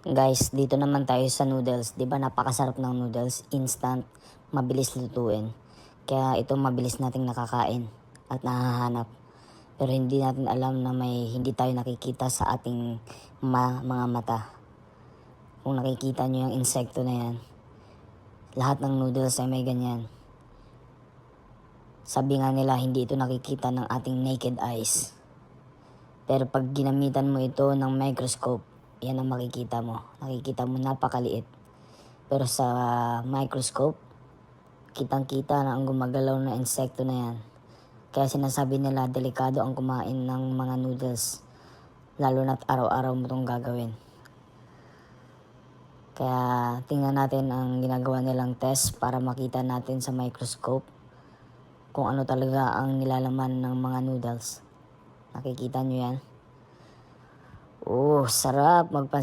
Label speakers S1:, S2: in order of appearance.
S1: Guys, dito naman tayo sa noodles. 'Di ba napakasarap ng noodles, instant, mabilis lutuin. Kaya ito mabilis nating nakakain at nahahanap. Pero hindi natin alam na may hindi tayo nakikita sa ating mga mata. Kung nakikita nyo yung insekto na yan, lahat ng noodles ay may ganyan. Sabi nga nila hindi ito nakikita ng ating naked eyes. Pero pag ginamitan mo ito ng microscope, yan ang makikita mo. Nakikita mo napakaliit. Pero sa microscope, kitang-kita na ang gumagalaw na insekto na yan. Kaya sinasabi nila delikado ang kumain ng mga noodles. Lalo na't araw-araw mo itong gagawin. Kaya tingnan natin ang ginagawa nilang test para makita natin sa microscope kung ano talaga ang nilalaman ng mga noodles. Nakikita nyo yan? Oh, sarap magpansin.